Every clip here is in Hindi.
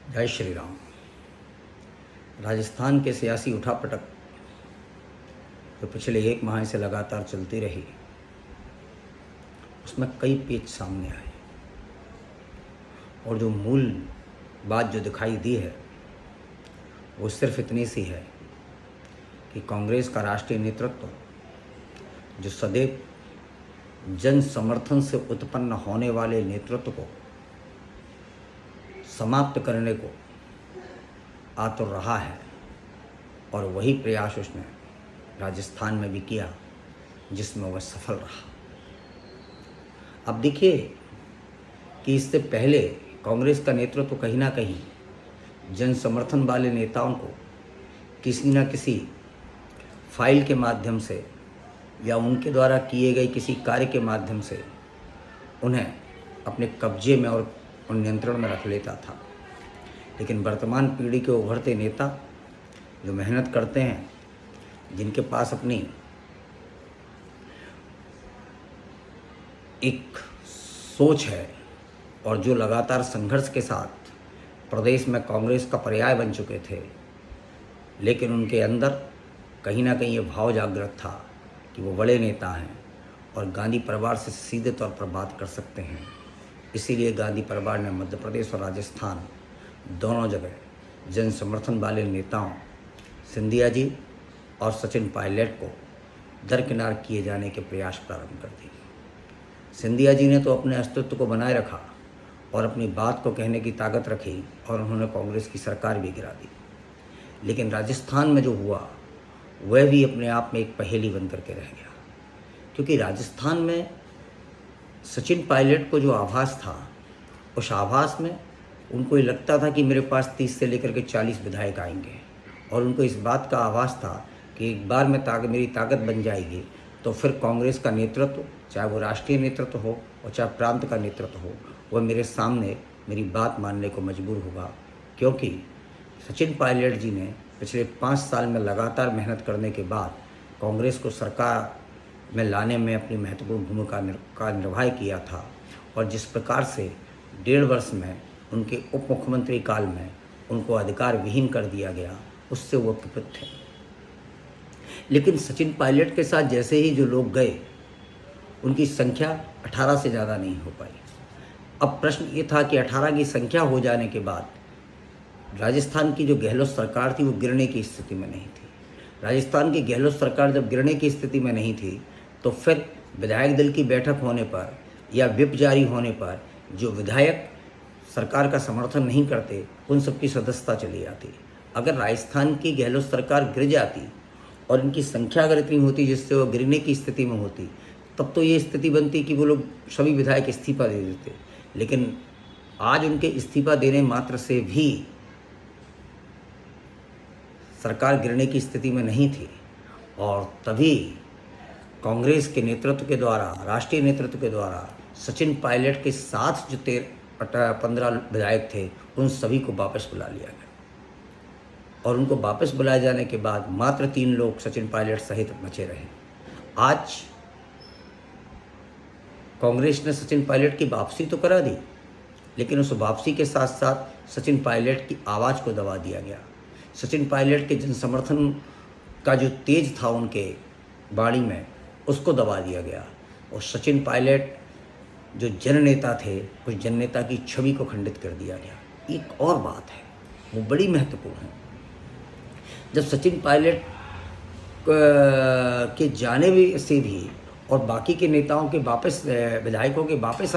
जय श्री राम। राजस्थान के सियासी उठापटक जो पिछले एक माह से लगातार चलती रही, उसमें कई पेच सामने आए और जो मूल बात जो दिखाई दी है वो सिर्फ इतनी सी है कि कांग्रेस का राष्ट्रीय नेतृत्व जो सदैव जन समर्थन से उत्पन्न होने वाले नेतृत्व को समाप्त करने को आतुर रहा है और वही प्रयास उसने राजस्थान में भी किया, जिसमें वह सफल रहा। अब देखिए कि इससे पहले कांग्रेस का नेतृत्व कहीं ना कहीं जन समर्थन वाले नेताओं को किसी न किसी फाइल के माध्यम से या उनके द्वारा किए गए किसी कार्य के माध्यम से उन्हें अपने कब्जे में और नियंत्रण में रख लेता था। लेकिन वर्तमान पीढ़ी के उभरते नेता जो मेहनत करते हैं, जिनके पास अपनी एक सोच है और जो लगातार संघर्ष के साथ प्रदेश में कांग्रेस का पर्याय बन चुके थे, लेकिन उनके अंदर कहीं ना कहीं ये भाव जागृत था कि वो बड़े नेता हैं और गांधी परिवार से सीधे तौर पर बात कर सकते हैं। इसीलिए गांधी परिवार ने मध्य प्रदेश और राजस्थान दोनों जगह जन समर्थन वाले नेताओं सिंधिया जी और सचिन पायलट को दरकिनार किए जाने के प्रयास प्रारंभ कर दिए। सिंधिया जी ने तो अपने अस्तित्व को बनाए रखा और अपनी बात को कहने की ताकत रखी और उन्होंने कांग्रेस की सरकार भी गिरा दी। लेकिन राजस्थान में जो हुआ वह भी अपने आप में एक पहेली बन करके रह गया, क्योंकि राजस्थान में सचिन पायलट को जो आभास था, उस आभास में उनको ये लगता था कि मेरे पास 30 से लेकर के 40 विधायक आएंगे और उनको इस बात का आभास था कि एक बार में मेरी ताकत बन जाएगी तो फिर कांग्रेस का नेतृत्व, चाहे वो राष्ट्रीय नेतृत्व हो और चाहे प्रांत का नेतृत्व हो, वह मेरे सामने मेरी बात मानने को मजबूर होगा। क्योंकि सचिन पायलट जी ने पिछले 5 साल में लगातार मेहनत करने के बाद कांग्रेस को सरकार में लाने में अपनी महत्वपूर्ण भूमिका का निर्वाह किया था और जिस प्रकार से 1.5 वर्ष में उनके उप मुख्यमंत्री काल में उनको अधिकार विहीन कर दिया गया, उससे वो कुपित थे। लेकिन सचिन पायलट के साथ जैसे ही जो लोग गए, उनकी संख्या 18 से ज़्यादा नहीं हो पाई। अब प्रश्न ये था कि 18 की संख्या हो जाने के बाद राजस्थान की जो गहलोत सरकार थी वो गिरने की स्थिति में नहीं थी। राजस्थान की गहलोत सरकार जब गिरने की स्थिति में नहीं थी तो फिर विधायक दल की बैठक होने पर या व्हिप जारी होने पर जो विधायक सरकार का समर्थन नहीं करते, उन सबकी सदस्यता चली जाती। अगर राजस्थान की गहलोत सरकार गिर जाती और इनकी संख्या अगर इतनी होती जिससे वो गिरने की स्थिति में होती, तब तो ये स्थिति बनती कि वो लोग सभी विधायक इस्तीफा दे देते। लेकिन आज उनके इस्तीफा देने मात्र से भी सरकार गिरने की स्थिति में नहीं थी और तभी कांग्रेस के नेतृत्व के द्वारा, राष्ट्रीय नेतृत्व के द्वारा सचिन पायलट के साथ जो 15 विधायक थे, उन सभी को वापस बुला लिया गया और उनको वापस बुलाए जाने के बाद मात्र 3 लोग सचिन पायलट सहित बचे रहे। आज कांग्रेस ने सचिन पायलट की वापसी तो करा दी, लेकिन उस वापसी के साथ साथ सचिन पायलट की आवाज़ को दबा दिया गया। सचिन पायलट के जन समर्थन का जो तेज था उनके बाड़ी में, उसको दबा दिया गया और सचिन पायलट जो जननेता थे, उस जननेता की छवि को खंडित कर दिया गया। एक और बात है, वो बड़ी महत्वपूर्ण है। जब सचिन पायलट के जाने से भी और बाकी के नेताओं के वापस, विधायकों के वापस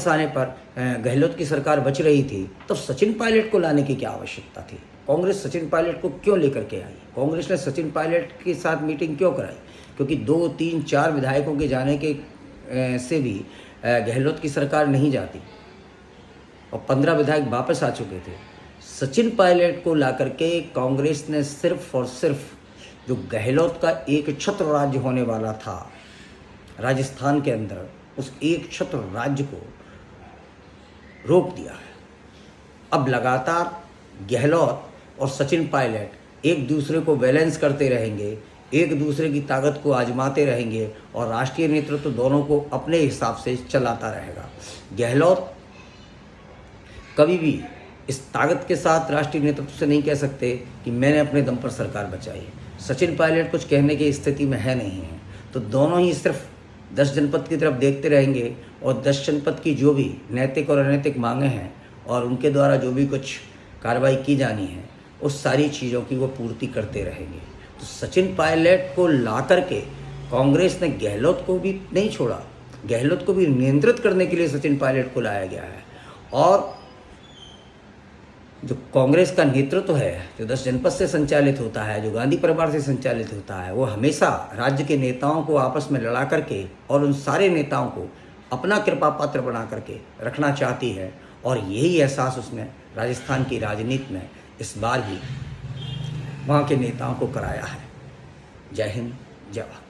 आने पर गहलोत की सरकार बच रही थी, तब सचिन पायलट को लाने की क्या आवश्यकता थी? कांग्रेस सचिन पायलट को क्यों लेकर के आई? कांग्रेस ने सचिन पायलट के साथ मीटिंग क्यों कराई? क्योंकि 2, 3, 4 विधायकों के जाने के से भी गहलोत की सरकार नहीं जाती और 15 विधायक वापस आ चुके थे। सचिन पायलट को ला करके कांग्रेस ने सिर्फ और सिर्फ जो गहलोत का एक छत्र राज्य होने वाला था राजस्थान के अंदर, उस एक छत्र राज्य को रोक दिया है। अब लगातार गहलोत और सचिन पायलट एक दूसरे को बैलेंस करते रहेंगे, एक दूसरे की ताकत को आजमाते रहेंगे और राष्ट्रीय नेतृत्व दोनों को अपने हिसाब से चलाता रहेगा। गहलोत कभी भी इस ताकत के साथ राष्ट्रीय नेतृत्व से नहीं कह सकते कि मैंने अपने दम पर सरकार बचाई। सचिन पायलट कुछ कहने की स्थिति में है नहीं है, तो दोनों ही सिर्फ 10 जनपद की तरफ देखते रहेंगे और 10 जनपद की जो भी नैतिक और अनैतिक मांगें हैं और उनके द्वारा जो भी कुछ कार्रवाई की जानी है उस सारी चीज़ों की वो पूर्ति करते रहेंगे। तो सचिन पायलट को ला करके कांग्रेस ने गहलोत को भी नहीं छोड़ा, गहलोत को भी नियंत्रित करने के लिए सचिन पायलट को लाया गया है। और जो कांग्रेस का नेतृत्व है, जो 10 जनपद से संचालित होता है, जो गांधी परिवार से संचालित होता है, वो हमेशा राज्य के नेताओं को आपस में लड़ा करके और उन सारे नेताओं को अपना कृपा पात्र बना करके रखना चाहती है। और यही एहसास उसने राजस्थान की राजनीति में इस बार भी वहाँ के नेताओं को कराया है। जय हिंद, जय भारत।